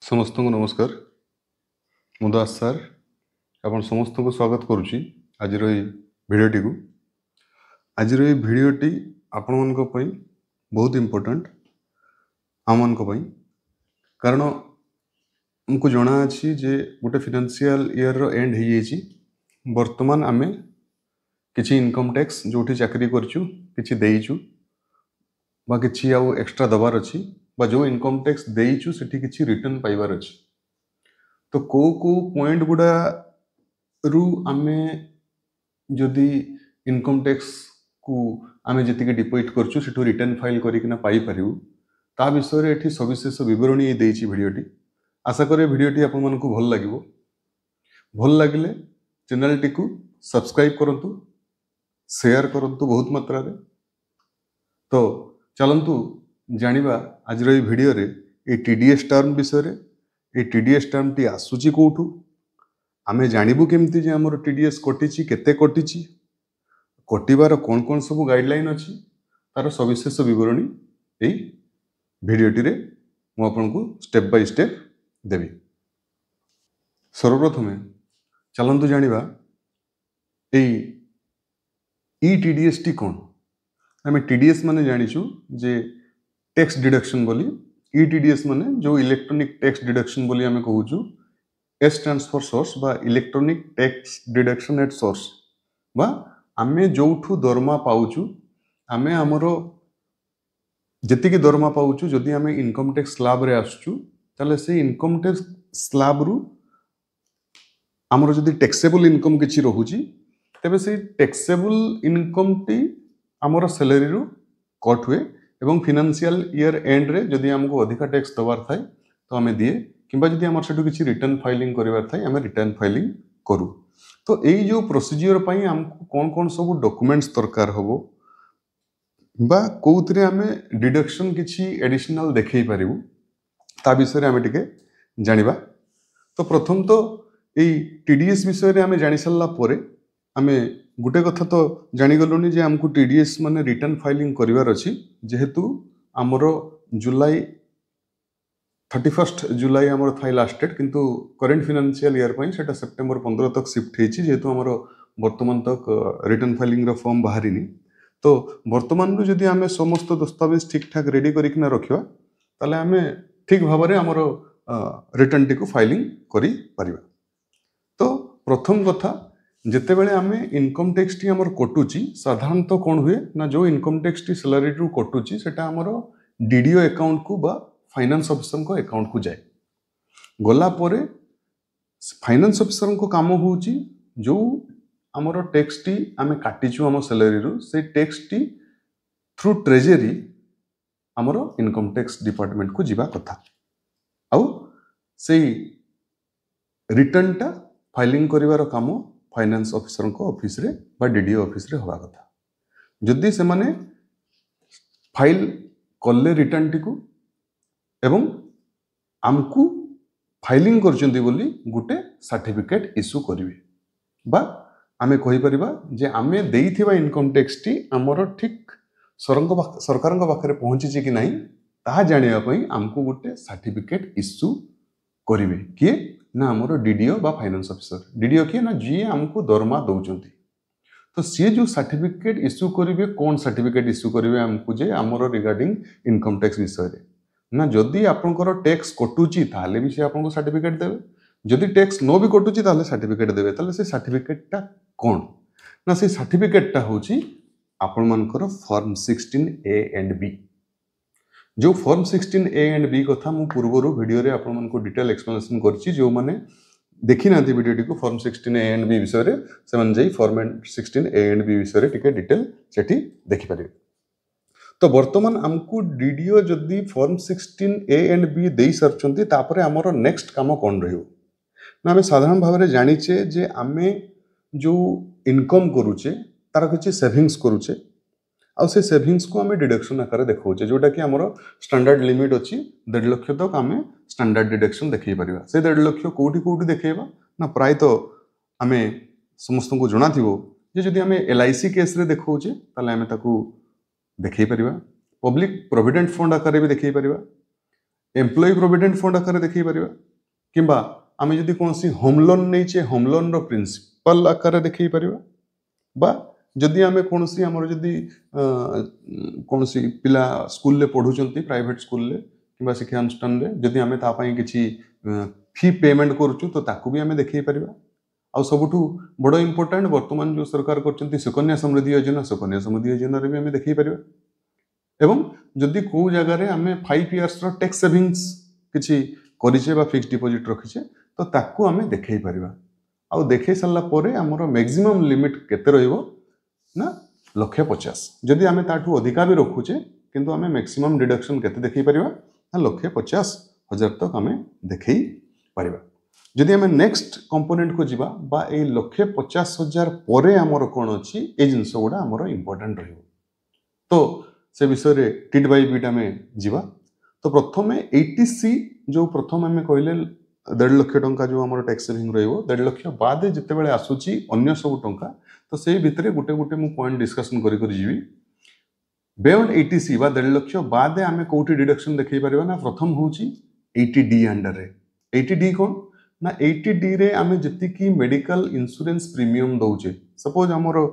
समस्त को नमस्कार मु दास सर आपण समस्त को स्वागत करुच्ची आज भिडटी को आज भिडटी आपण मान बहुत इम्पोर्टेंट आम मान कारण हमको जना अच्छी जे गोटे फाइनेंशियल ईयर रो एंड हो जाइए वर्तमान आम किसी इनकम टैक्स जो चाकरी करचु किछि देइचु बा किछि आउ एक्स्ट्रा दबार अच्छी बा जो इनकम टैक्स देइचु सेठी किछि रिटर्न पाइबार अच्छी तो को पॉइंट गुडा रु आमे जदि इनकम टैक्स को आमे जति डिपोजिट करचु सेठु रिटर्न फाइल करिकिना पाई परिउ ता विषय रे एठी सविशेष विवरणी देइछि भिडियोटी आशा करे भिडियोटी आपन मानकु भल लागिवो भल लागिले चैनल टी को सब्सक्राइब करंतु शेयर करंतु बहुत मात्रा रे तो चलंतु जानिबा आज भिडियो रे ए टीडीएस टर्म विषय रे ए टीडीएस टर्म टी आसुची कोठु आमे जानिबु केमती जे हमर टीडीएस कटिची केते कटिची कटिबार कोन कोन सब गाइडलाइन अछि तार सविशेष विवरणी एई भिडियोटी रे मु आपनकु step by step Devi. सर्वप्रथमे चलंतु जानिबा AE TDS T कोन आमे टीडीएस माने जानिछु जे टैक्स डिडक्शन बोली ईटीडीएस माने जो इलेक्ट्रॉनिक टैक्स डिडक्शन बोली आमे कहूछु एस स्टैंड्स फॉर सोर्स बा electronic tax deduction at source बा आमे जोठू दरमा पाउछु आमे हमरो जति की दरमा पाउछु जदि आमे इनकम टैक्स स्लैब रे आसुछु ताले से इनकम टैक्स स्लैब रु हमरो जदि टैक्सेबल इनकम किछि रहुची तबे से टैक्सेबल इनकम टी हमरो सैलरी रु कट हुए एवं फाइनेंशियल ईयर एंड रे जदि हमको अधिक टैक्स दबार थाए तो आमे दिए किंबा जदि हमर सेटु किछि रिटर्न फाइलिंग करिवार थाए आमे रिटर्न फाइलिंग करू। तो एई जो प्रोसीजर पई हमको कोन कोन सब डॉक्यूमेंट्स दरकार होबो बा कोउतरे आमे डिडक्शन किछि एडिशनल देखै परिबु ता विषय रे आमे टिके जानिबा। तो प्रथम तो एई टीडीएस विषय रे आमे जानि सल्ला परे आमे गुटे कथा तो जानी गलोनी जे हमको टीडीएस माने रिटर्न फाइलिंग करिवार अछि जेहेतु हमरो जुलाई 31 जुलाई हमरो थाई लास्ट डेट किंतु करंट फाइनेंशियल ईयर पई सेटा सितंबर 15 तक शिफ्ट हेछि जेहेतु हमरो वर्तमान तक रिटर्न फाइलिंग रो फॉर्म बाहरिनी तो वर्तमान रु जदि हमें समस्त दस्तावेज ठीक ठाक रेडी करिकना रखिबा ताले हमें ठीक भाबरे हमरो रिटर्न टी को फाइलिंग करि परिबा। तो प्रथम कथा जिते बेले आमे इनकम टैक्स टी हमर कटुची साधारणतः तो कौन हुए ना जो इनकम टैक्स टी सैलरी रु कटुची सेटा हमर डीडीओ अकाउंट को बा फाइनेंस ऑफिसर को अकाउंट को जाए गला परे फाइनेंस ऑफिसर को काम होउची जो हमर टैक्स टी आमे काटिचु हमर सैलरी रु से टैक्स टी थ्रू ट्रेजरी हमर इनकम टैक्स डिपार्टमेंट को जीवा कथा आउ से रिटर्न टा फाइलिंग करिवार काम फाइनेंस ऑफिसर को ऑफिस रे बा डीडीओ ऑफिस रे होवा कथा जदि से माने फाइल कले रिटर्न टी को एवं आमको फाइलिंग करचंदी बोली गुटे सर्टिफिकेट इश्यू करिवे बा आमे कहि परिबा जे आमे देइथिबा इनकम टैक्स टी हमरो ठीक सरकार पाखरे पहुंची छि कि नाही ताहा जानिया पई आमको गुटे सर्टिफिकेट इश्यू करिवे किए ना हमरो डीडीओ बा फाइनेंस ऑफिसर डीडीओ किए ना जी हमको दरमा दउचंती तो सी जो सर्टिफिकेट इश्यू करिवे कोन सर्टिफिकेट इश्यू करिवे हमको जे हमरो रिगार्डिंग इनकम टैक्स विषय रे ना जदि आपनकर टैक्स कटुची ताले भी से आपनको सर्टिफिकेट देबे जदि टैक्स नो भी कटुची ताले सर्टिफिकेट देबे ताले से सर्टिफिकेट टा कोन ना से सर्टिफिकेट टा होची आपन मानकर फॉर्म 16 ए एंड बी जो फॉर्म 16 ए एंड बी कथा मु पूर्वरु वीडियो रे आपन मन को डिटेल एक्सप्लेनेशन करछि जो माने देखि नांती वीडियो को फॉर्म 16 ए एंड बी विषय रे से मन जई फॉर्म 16 ए एंड बी विषय रे टिके डिटेल सेठी देखि परिबे। तो वर्तमान हमको डीडीओ जदी फॉर्म 16 ए एंड बी देई सरचंती तापरे हमरो नेक्स्ट काम कोन रहियो ना हमें साधारण भाव रे जानिचे जे आमे जो इनकम करूचे तार किछि सेविंग्स करूचे आ से सेविंग्स को आमे डिडक्शन आकार देखौचे जोटा कि हमरो स्टैंडर्ड लिमिट अछि 1.5 लाख तक आमे स्टैंडर्ड डिडक्शन देखै परिबा से 1.5 लाख कोठी देखैबा ना प्राय तो आमे समस्त को जणा थिबो जे जदि आमे एलआईसी केस रे देखौचे ताले आमे ताकू देखै परिबा पब्लिक प्रोविडेंट फंड आकार भी देखै परिबा एम्प्लॉय प्रोविडेंट फंड आकार देखई परिबा किंबा आमे जदि कोनसी होम लोन नैचे होम लोन रो प्रिंसिपल आकार देखई परिबा बा जदि आमे कोनसी हमर जदि कोनसी पिला स्कूल ले पढुचंती प्राइवेट स्कूल ले किंबा शिक्षा अनुष्ठान रे जदि आमे ता पई किछि फी पेमेंट करछु तो ताकू भी आमे देखई परिबा आ सबुठु बड़ इंपोर्टेंट वर्तमान जो सरकार करचंती सुकन्या समृद्धि योजना रे भी आमे देखई परिबा एवं जदि को जगह रे आमे 5 इयर्स रो टैक्स सेविंग्स किछि करिछे बा फिक्स डिपॉजिट रखिछे तो ताकू आमे देखई परिबा आ देखई सल्ला परे हमर मैक्सिमम लिमिट केते रहइबो ना 150 जदि आमे ताठू अधिका भी रखुचे किंतु आमे मैक्सिमम डिडक्शन केते देखई परिबा ना 150,000 तक आमे देखई परिबा जदि आमे नेक्स्ट कंपोनेंट को जिबा बा ए 150,000 परे हमर कोन अछि ए जिंस गुडा हमर इंपोर्टेंट रहिबो तो से विषय रे टिट बाय बिट आमे जिबा तो प्रथमे 80C जो प्रथम आमे कहले 1.5 लाख टंका जो हमर टैक्स सेविंग रहइबो 1.5 लाख बाद जते बेले आसुची अन्य सब टंका तो से भितरे गुटे गुटे मु पॉइंट डिस्कशन करी करी जीवी बियॉन्ड 80C बा 1.5 लाख बाद आमे कोठी डिडक्शन देखै परिबा ना प्रथम होची 80D अंडर रे 80D कोन ना 80D रे आमे जति की मेडिकल इंश्योरेंस प्रीमियम दउचे सपोज हमर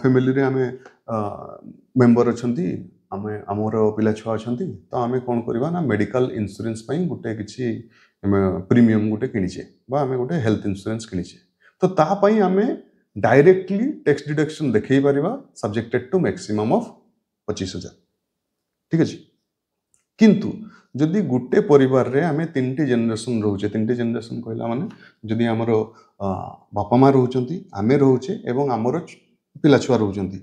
फैमिली रे आमे मेंबर अछंती आमे हमर पिला छुआ अछंती तो आमे कोन करबा ना मेडिकल इंश्योरेंस पई गुटे किछि प्रीमियम गुटे किनिचे बा आमे गुटे हेल्थ इंश्योरेंस किनिचे तो ता पई आमे डायरेक्टली टैक्स डिडक्शन देखै परिबा सब्जेक्टेड टू मैक्सिमम ऑफ 25,000 ठीक अछि किंतु जदि गुटे परिवार रे आमे तीनटी जनरेशन रहउचे तीनटी जनरेशन कहला माने जदि हमर बापा मां रहउचंती आमे रहउचे एवं हमर पिला छुआ रहउचंती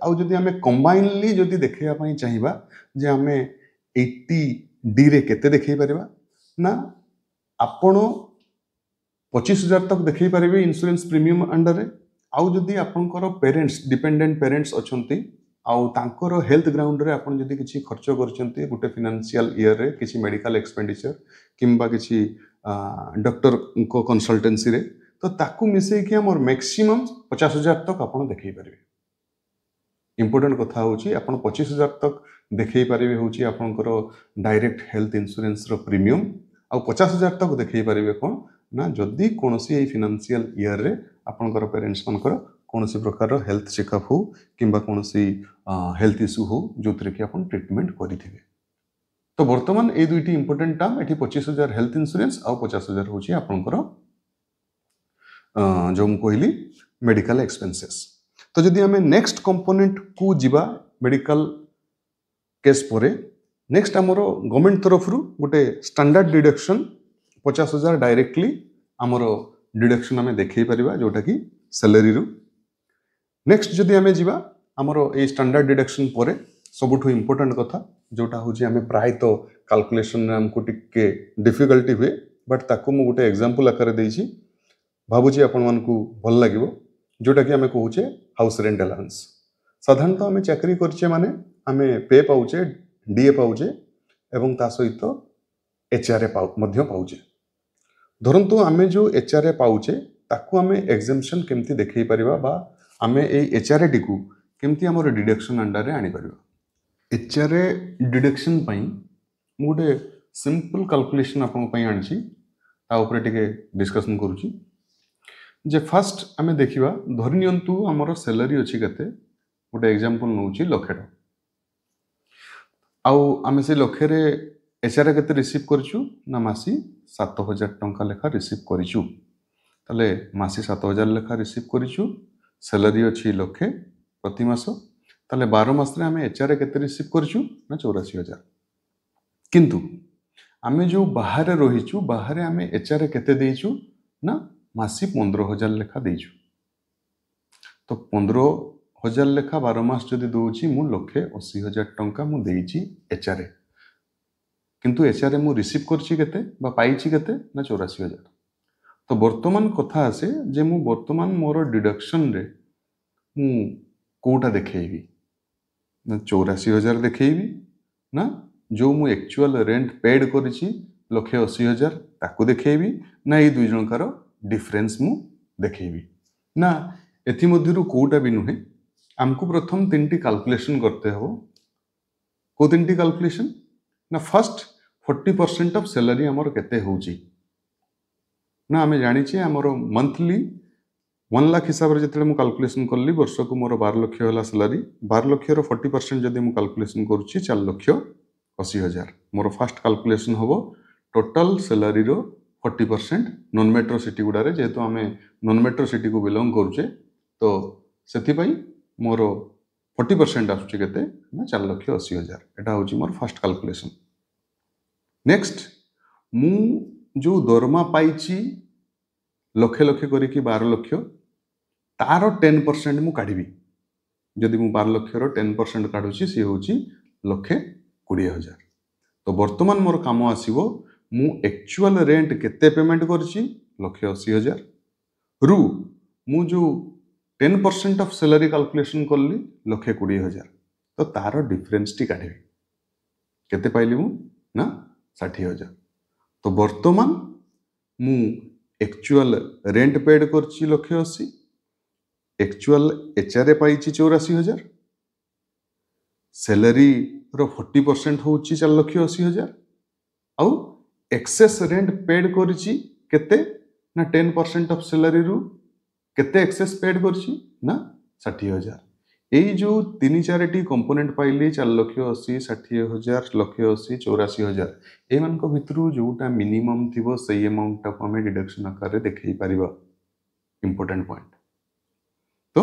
आ जदि आमे कंबाइनली जदि देखैया पई चाहिबा जे आमे 80D रे केते देखै परिबा ना आपण 25,000 तक देखै परिबे इंश्योरेंस प्रीमियम अंडर रे आउ जदि आपनकर पेरेंट्स डिपेंडेंट पेरेंट्स अछंती आउ तांकर हेल्थ ग्राउंड रे आपण जदि किछि खर्च करचंती गुटे फाइनेंशियल ईयर रे किछि मेडिकल एक्सपेंडिचर किंबा किछि डॉक्टर को कंसल्टेंसी रे तो ताकू मिसै कि हमर मैक्सिमम 50,000 तक आपण देखै परिबे इंपोर्टेंट कथा होची आपण 25,000 तक देखै परिबे होची आपनकर डायरेक्ट हेल्थ इंश्योरेंस रो प्रीमियम आ 50,000 तक देखै परिबे कोन ना जदि कोनोसी ए फाइनेंशियल ईयर रे आपनकर पेरेंट्स मनकर कोनोसी प्रकार रो हेल्थ चेकअप हो किंबा कोनोसी हेल्थ इश्यू हो जोतरे कि आपण ट्रीटमेंट करिथिबे तो वर्तमान ए दुईटी इंपोर्टेंट टर्म एठी 25,000 हेल्थ इंश्योरेंस आ 50,000 होची आपनकर जो मु कहली मेडिकल एक्सपेंसेस तो जदि हमें नेक्स्ट कंपोनेंट को जिबा मेडिकल केस परे नेक्स्ट हमर गवर्नमेंट तरफ रु गोटे स्टैंडर्ड डिडक्शन 50,000 डायरेक्टली हमर डिडक्शन हमें देखै परिबा जोटा कि सैलरी रु नेक्स्ट जदि हमें जिबा हमर ए स्टैंडर्ड डिडक्शन परे सबुठु इंपोर्टेंट कथा जोटा होची हमें प्राय तो कैलकुलेशन रे हमको टिके डिफिकल्टी हुए बट ताको मु गोटे एग्जांपल आकार देछि भाबुची आपण मानकू भल लागिवो जोटा कि हमें कहूचे हाउस रेंट अलाउंस साधारणतः हमें चाकरी करछे माने हमें पे पाउचे डीए पाउचे एवं ता सहित एचआरए मध्य पाउचे धरंतु हमें जो एचआरए पाउचे ताकू हमें एग्जेम्पशन केमती देखै परिबा बा हमें ए एचआरए टिकू केमती हमर डिडक्शन अंडर रे आनी परिबा एचआरए डिडक्शन पई मु गोटे सिंपल कैलकुलेशन आपन पई आनछि ता ऊपर टिके डिस्कशन करूची जे फर्स्ट हमें देखिबा धरनियंतु हमर सैलरी अछि कते गोटे एग्जांपल नउची लक्षे आउ आमे से लक्षे रे एचआरए केते रिसीव करछु ना मासी 7,000 टंका लेखा रिसीव करिछु तले मासी 7,000 लेखा रिसीव करिछु सैलरी अछि लक्षे प्रति मास तले 12 मास रे हमें एचआरए केते रिसीव करछु ना 84,000 किंतु आमे जो बाहर रहिछु बाहर हमें एचआरए केते देइछु ना मासी 15,000 लेखा देइछु तो 15,000 लेखा 12 मास जदि दोछि मु 1,80,000 टंका मु देइछि एचआरए किंतु एचआरए मु रिसीव करछि केते बा पाइछि केते ना 84,000 तो वर्तमान कथा आसे जे मु वर्तमान मोर डिडक्शन रे मु कोटा देखैबी ना 84,000 देखैबी ना जो मु एक्चुअल रेंट पेड करिछि 1,80,000 ताकू देखैबी ना ए दुई जनकार डिफरेंस मु देखैबी ना एथि मध्यरु कोटा भी नुहे हमको प्रथम तीनटी कैलकुलेशन करते हो को तीनटी कैलकुलेशन ना फर्स्ट 40% ऑफ सैलरी हमर केते होउची ना आमे जानिछे हमर मंथली 1 लाख हिसाब रे जतले मु कैलकुलेशन करली वर्ष को मोर 12 लाख होला सैलरी 12 लाख रो 40% जदि मु कैलकुलेशन करूची 4 लाख 80 हजार मोर फर्स्ट कैलकुलेशन हबो टोटल सैलरी रो 40% नॉन मेट्रो सिटी गुडारे जेहेतु आमे नॉन मेट्रो सिटी को बिलोंग करूचे तो सेति पई मोर 40% आसुची केते ना 4 लाख 80 हजार एटा होची मोर फर्स्ट कैलकुलेशन नेक्स्ट मु जो दरमा पाइची लक्षे लक्षे करी 12 लाख तारो 10% मु काढिबी जदि मु 12 लाख रो 10% काढुची सी होची लक्षे 20 हजार तो वर्तमान मोर काम आसीबो मु एक्चुअल रेंट केते पेमेंट करची लक्षे 80 हजार रु मु जो 10% ऑफ सैलरी कैलकुलेशन करली लक्षे 20 हजार तो तारो डिफरेंस टी काढिबी केते पाइली मु ना 60 हजार तो वर्तमान मु एक्चुअल रेंट पेड करची लक्षे 80 एक्चुअल एचआरए पाइची 84 हजार सैलरी रो 40% होची 4 लाख 80 हजार आउ एक्सेस रेंट पेड करची केते ना 10% ऑफ सैलरी रु केते एक्सेस पेड करची ना 60 हजार एई जो 3-4टी कंपोनेंट पाइली 4 लाख 80 60 हजार लाख 80 84 हजार ए मान को भितरु जोटा मिनिमम थिबो सही अमाउंट टा हमें डिडक्शन आकार रे देखै परिबा इंपोर्टेंट पॉइंट तो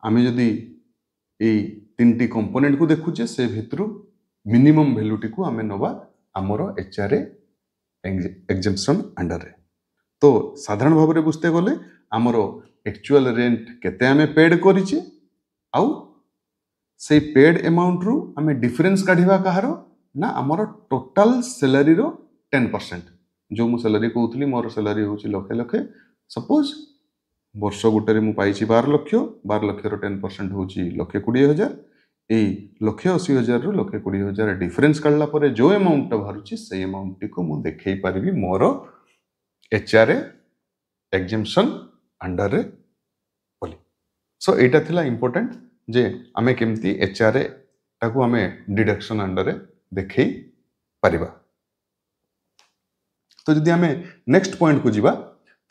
आमे जदी ए 3टी कंपोनेंट को देखुचे से भितरु मिनिमम वैल्यू टी को आमे नबा हमरो एचआरए एग्जेम्पशन अंडर रे तो साधारण भाव रे बुझते गले हमरो एक्चुअल रेंट केते आमे पेड करिचे आउ से पेड अमाउंट रु आमे डिफरेंस काढिबा कहारो ना हमरो टोटल सैलरी रो 10% जो मु सैलरी कहउतली मोर सैलरी होची लखे लखे सपोज वर्ष गुटे रे मु पाइची 12 लाख रो 10% होची लखे 20 हजार ए लखे 80 हजार रु लखे 20 हजार डिफरेंस काढला परे जो अमाउंट टा भरुची से अमाउंट टी को मु देखै परिबी मोर एचआरए एग्जेम्पशन अंडर रे बोली सो एटा थिला इंपोर्टेंट जे आमे केमती एचआरए ताकू आमे डिडक्शन अंडर रे देखै परिबा तो जदि आमे नेक्स्ट पॉइंट को जिबा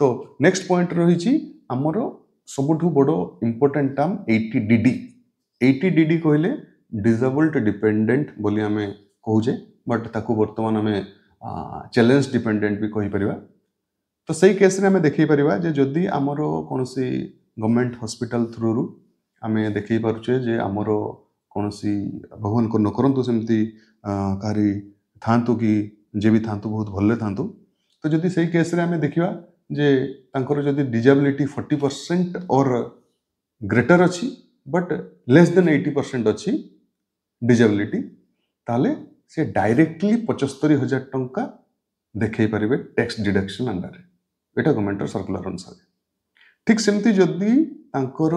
तो नेक्स्ट पॉइंट रहिची हमरो सबुठु बडो इंपोर्टेंट टर्म 80DD कहले डिसेबल्ड डिपेंडेंट बोली आमे कहूजे बट ताकू वर्तमान आमे चैलेंज डिपेंडेंट भी कहि परिबा तो सही केस रे आमे देखै परिबा जे जदि हमरो कोनसी गवर्नमेंट हॉस्पिटल थ्रू रु आमे देखै पारुचे जे हमरो कोनसी भगवान को न करंतु सेमती कारी थांतु कि जे भी थांतु बहुत भल्ले थांतु तो जदि सही केस रे आमे देखिबा जे तांकर जदि डिसेबिलिटी 40% और ग्रेटर अछि बट लेस देन 80% अछि डिसेबिलिटी ताले से डायरेक्टली 75,000 टंका देखै परिबे टैक्स डिडक्शन अंडर रे एटा गवर्नमेंट सर्कुलर अनुसार ठीक सेमती जदि तांकर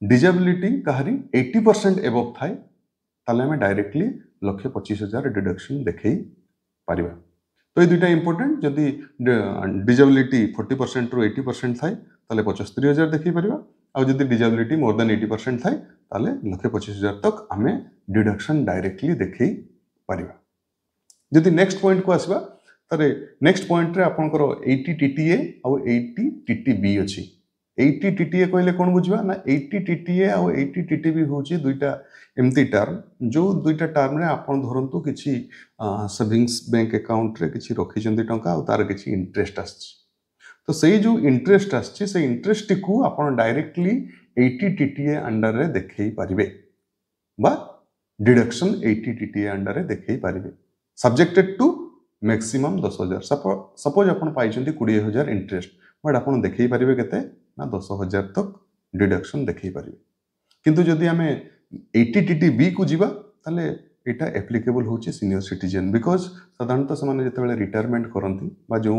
डिसेबिलिटी कहारी 80% एबव थाए ताले हमें डायरेक्टली 1,25,000 डिडक्शन देखै परिबा तो ये दुईटा इंपोर्टेंट जदि डिसेबिलिटी 40% रु 80% थाए ताले 75,000 देखै परिबा आ जदि डिसेबिलिटी मोर देन 80% थाए ताले 1,25,000 तक हमें डिडक्शन डायरेक्टली देखै परिबा जदि नेक्स्ट पॉइंट को आसबा तारे नेक्स्ट पॉइंट रे आपनकर 80 टीटीए आ 80 टीटीबी अछि 80 टीटीए कहले कोन बुझबा ना 80 टीटीए आ 80 टीटीबी होची दुईटा एमती टर्म जो दुईटा टर्म रे आपन धरंतु किछि सेविंग्स बैंक अकाउंट रे किछि रखि जंदी टंका आ तार किछि इंटरेस्ट आछि तो सेही जो इंटरेस्ट आछि से इंटरेस्ट को आपन डायरेक्टली 80 टीटीए अंडर रे देखै परिबे बा डिडक्शन 80 टीटीए अंडर रे देखै परिबे सब्जेक्टेड टू मैक्सिमम 10,000 सपोज अपन पाइछंती 20,000 इंटरेस्ट बट अपन देखै परिबे केते ना 10,000 तक डिडक्शन देखै परिबे किंतु जदि हमें 80 टीटीबी को जिबा ताले एटा एप्लीकेबल होची सीनियर सिटीजन बिकॉज साधारणतः समान जेतेबेले रिटायरमेंट करंती बा जो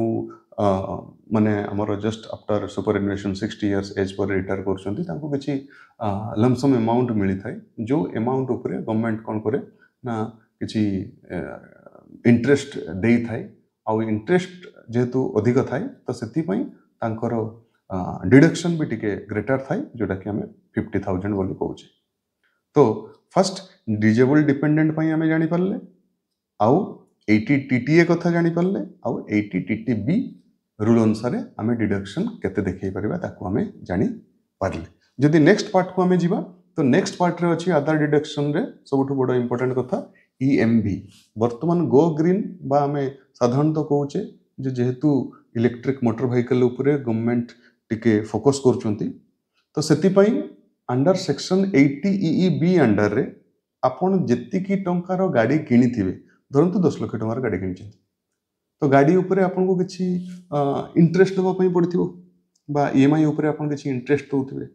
माने हमर just after superannuation 60 years age पर रिटायर करछंती तांको किछि लमसम अमाउंट मिली थाए जो अमाउंट ऊपर गवर्नमेंट कोन करे ना किछि इंटरेस्ट देई थाए आ इंटरेस्ट जेतु अधिक थाए तो सेति पई तांकर डिडक्शन भी टिके ग्रेटर थाए जोटा कि हमें 50,000 बोली कहूचे तो फर्स्ट डिसेबल डिपेंडेंट पई हमें जानि परले आउ 80 TTA कथा जानी पारले आउ 80 TTB रूल अनुसार आमे डिडक्शन केते देखै परिबा ताको आमे जानी पारले। जदि नेक्स्ट पार्ट को आमे जिबा तो नेक्स्ट पार्ट रे अछि अदर डिडक्शन रे सबटु बड़ इंपोर्टेंट कथा EMV। वर्तमान गो ग्रीन बा आमे साधारणतः कहूचे जे जेहेतु इलेक्ट्रिक मोटर व्हीकल उपरे गवर्नमेंट टिके फोकस करचंती तो सेति पई अंडर सेक्शन 80 EEB अंडर रे आपण जेतिकी टंकार गाड़ी किनिथिबे धरंतु 10 लाख टंकार गाड़ी किनिछन तो गाड़ी उपरे आपन को किछि इंटरेस्ट दवा पई पड़थिबो बा EMI उपरे आपन किछि इंटरेस्ट दोउथिबे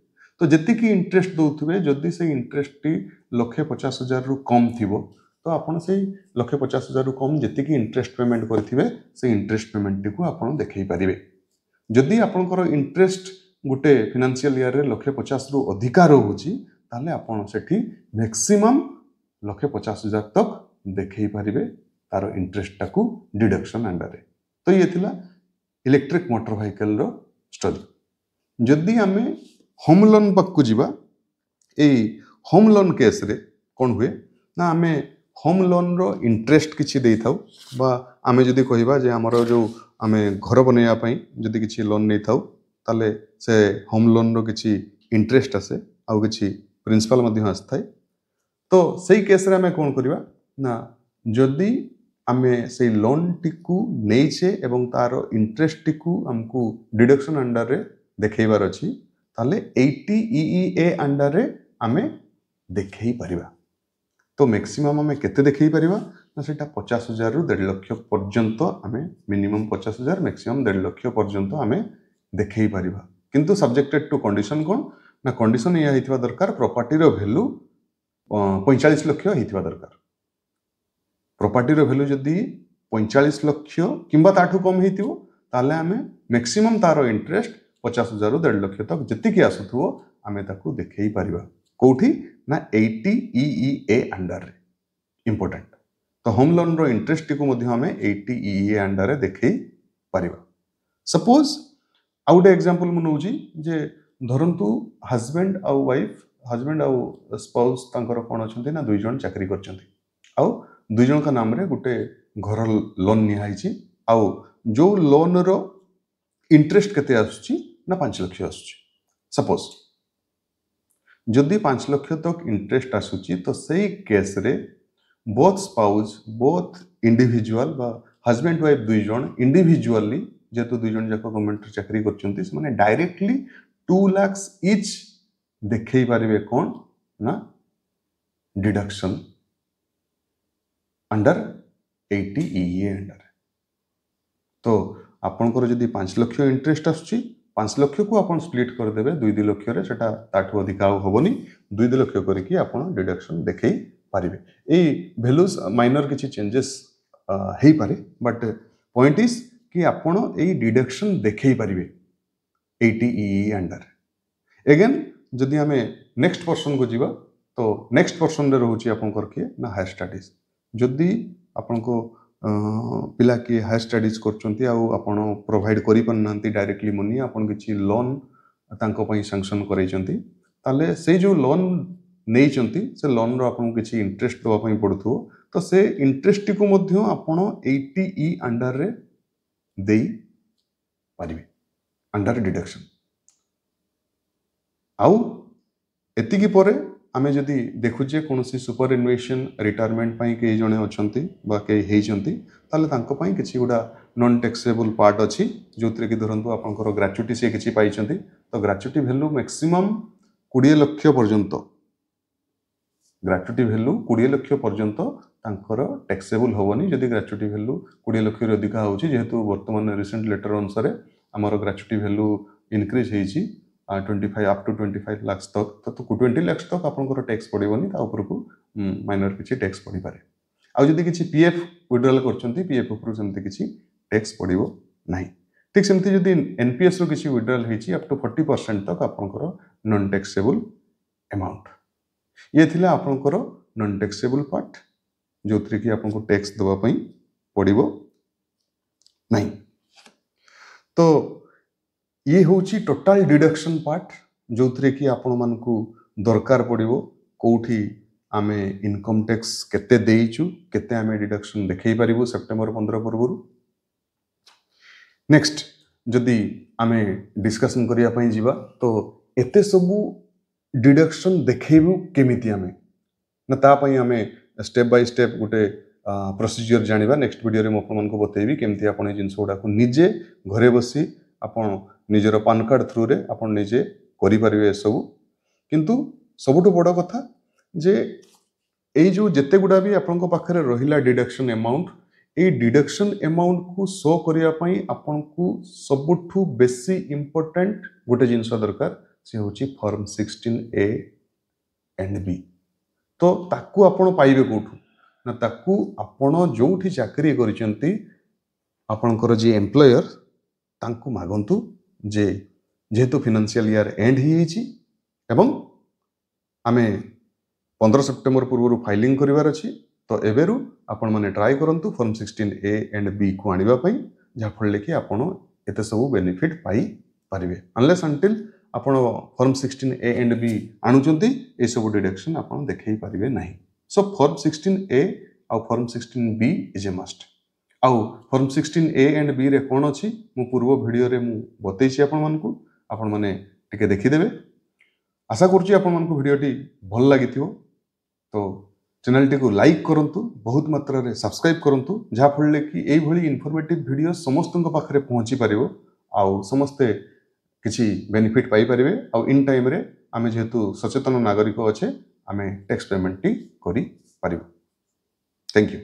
तो जेतिकी इंटरेस्ट दोउथिबे जदि से इंटरेस्ट टी 1,50,000 रु कम थिबो तो आपन से 1,50,000 रु कम जेतिकी इंटरेस्ट पेमेंट करथिबे से इंटरेस्ट पेमेंट टी को आपन देखै परिबे। जदि आपनकर इंटरेस्ट गुटे फाइनेंशियल ईयर रे 1,50,000 रु अधिकार होउची ताले आपन सेठी मैक्सिमम 1,50,000 तक देखै परिबे तार इंटरेस्ट टाकू डिडक्शन अंडर रे। तो ये थिला इलेक्ट्रिक मोटर व्हीकल रो स्टडी। जदि आमे होम लोन पक्कू जिबा ए होम लोन केस रे कोन हुए ना आमे होम लोन रो इंटरेस्ट किछि देई थाउ बा आमे जदि कहिबा जे हमरो जो आमे घर बनेया पई जदि किछि लोन नै थाउ ताले से होम लोन रो किछि इंटरेस्ट आसे आउ किछि प्रिंसिपल मध्ये आस्थाय तो सेही केस रे आमे कोन करिबा ना जदि आमे से लोन टिकू नेइछे एवं तार इंटरेस्ट टिकू हमकू डिडक्शन अंडर रे देखैबार अछि ताले 80 EEA अंडर रे आमे देखै परिबा। तो मैक्सिमम आमे केते देखै परिबा ना सेटा 50,000 रु 1.5 लाख पर्यंत आमे मिनिमम 50,000 मैक्सिमम 1.5 लाख पर्यंत आमे देखै परिबा किंतु सब्जेक्टेड टू कंडीशन कोन ना कंडीशन या हितबा दरकार प्रॉपर्टी रो वैल्यू 45 लाख हितबा दरकार। प्रॉपर्टी रो वैल्यू जदी 45 लाख किंबा ताठू कम हितिबो ताले आमे मैक्सिमम तारो इंटरेस्ट 50,000 रु 1.5 लाख तक जति की आसुथुओ आमे ताकू देखै परिबा कोठी ना 80 EEA अंडर रे इंपोर्टेंट। तो होम लोन रो इंटरेस्ट टिकू मध्ये आमे 80 EEA अंडर रे देखै परिबा। सपोज आउट एग्जांपल मनौजी जे धरंतु हस्बैंड आउ वाइफ हस्बैंड आउ स्पाउस तांकर कोन अछंती ना दुई जण चाकरी करचंती आउ दुई जण का नाम रे गुटे घर लोन निहाइची आउ जो लोन रो इंटरेस्ट केते आसुची ना 5 लाख आसुची। सपोज जदि 5 लाख तक इंटरेस्ट आसुची तो सही केस रे बोथ स्पाउस बोथ इंडिविजुअल बा हस्बैंड वाइफ दुई जण इंडिविजुअली जेतु दुई जण जाको गवर्नमेंट चाकरी करचंती से माने डायरेक्टली 2 लाख ईच देखै पारिबे कोन ना डिडक्शन अंडर 80 EEA अंडर। तो आपनकर जदि 5 लाख इंटरेस्ट आसुची 5 लाख को आपन स्प्लिट कर देबे 2 लाख रे सेटा ताठू अधिक होबनी 2 लाख करके आपन डिडक्शन देखै पारिबे। ए वैल्यूज माइनर किछि चेंजेस हेई पारे बट पॉइंट इज कि आपन ए डिडक्शन देखै पारिबे 80 EEA अंडर। अगेन जदि हमें नेक्स्ट पर्सन को जीवा तो नेक्स्ट पर्सन रे रहउची आपनकर के ना हायर स्टडीज जदि आपन को पिला के हायर स्टडीज करचंती आउ आपन प्रोवाइड करि पन्नांती डायरेक्टली मनी आपन किछि लोन तांको पई सैंक्शन करैचंती ताले से जो लोन नेइचंती से लोन रो आपन किछि इंटरेस्ट दवा पई पडथो तो से इंटरेस्ट को मध्य आपन 80 E अंडर रे देई पारिबे अंडर डिडक्शन। आउ एतिकी परे आमे जदि देखुचे कोनोसी सुपर इन्वेशन रिटायरमेंट पई के जणे अछंती बा के हेइचंती ताले तांको पई किछि गुडा नॉन टैक्सेबल पार्ट अछि जोतरे कि धरंतु आपनकर ग्रेच्युटी से किछि पाइचंती तो ग्रेच्युटी वैल्यू मैक्सिमम 20 लाख पर्यंत ग्रेच्युटी वैल्यू 20 लाख पर्यंत तांकर टैक्सेबल होबनी जदि ग्रेच्युटी वैल्यू 20 लाख रे अधिक होउची जेहेतु वर्तमान रिसेंट लेटर अनुसार हमर ग्रेच्युटी वैल्यू इंक्रीज हेइची 25 अप टू 25 लाख तक तो 20 लाख तक आपनकर टैक्स पड़िबनी ता ऊपर को माइनर किछि टैक्स पड़ी पारे। आ जदि किछि पीएफ विड्रॉल करचंती पीएफ ऊपर सेमति किछि टैक्स पड़िबो नाही। ठीक सेमति जदि एनपीएस रो किछि विड्रॉल हेछि अप टू 40% तक आपनकर नॉन टैक्सेबल अमाउंट। ये थिला आपनकर नॉन टैक्सेबल पार्ट जोथरे कि आपनको टैक्स दवा पई पड़िबो नाही। तो ये होची टोटल डिडक्शन पार्ट जो थरे कि आपण मानकू दरकार पड़िबो कोठी आमे इनकम टैक्स केते देइचु केते आमे डिडक्शन देखै पारिबु सेप्टेम्बर 15 पूर्व। नेक्स्ट जदि आमे डिस्कशन करिया पई जिबा तो एते सबु डिडक्शन देखैबु केमिति आमे ना ता पई आमे स्टेप बाय स्टेप गोटे प्रोसीजर जानिबा नेक्स्ट वीडियो रे म आपन को बतेबी केमिति आपन ए जिंस गुडा को निजे घरे बसी आपन निजर पान कार्ड थ्रू रे आपन निजे करि परिबे सब। किंतु सबुठ बड़ कथा जे एई जो जेते गुडा भी आपन को पाखरे रहिला डिडक्शन अमाउंट ए डिडक्शन अमाउंट को शो करिया पई आपन को सबुठु बेसी इंपोर्टेंट गोटे जिंस दरकार से होची फॉर्म 16A एंड बी। तो ताकू आपन पाइबे कोठु ना ताकू आपन जोठी चाकरी करिसंती आपनकर जे एम्प्लॉयर तांकू मागंतु जे जेहेतु फाइनेंशियल ईयर एंड ही एवं आमे 15 सेप्टेम्बर पूर्व फाइलिंग करिवार अछि। तो एबेरु आपण माने ट्राई करंतु फॉर्म 16A एंड बी को आनिबा पई जा फळले कि आपण एते सब बेनिफिट पाई परिबे अनलेस अंटिल आपण फॉर्म 16A एंड बी आनुचंती ए सब डिडक्शन आपण देखै परिबे नाही। सो फॉर्म 16A आ form 16B is a must. आउ फॉर्म 16A एंड बी रे कोन अछि मु पूर्व वीडियो रे मु बतैछि आपण माने टिके देखि देबे। आशा करछि आपण मानकु वीडियो टी भल लागिथियो। तो चैनल टी को लाइक करंतु बहुत मात्रा रे सब्सक्राइब करंतु जा फळले कि एई भली इन्फॉर्मेटिव वीडियो समस्तन पाखरे पहुंची परिबो आउ समस्ते किछि बेनिफिट पाई परिबे आउ इन टाइम रे आमे जेहेतु सचेतन नागरिक अच्छे आमे टैक्स पेमेंट टी करि परिबो। Thank you.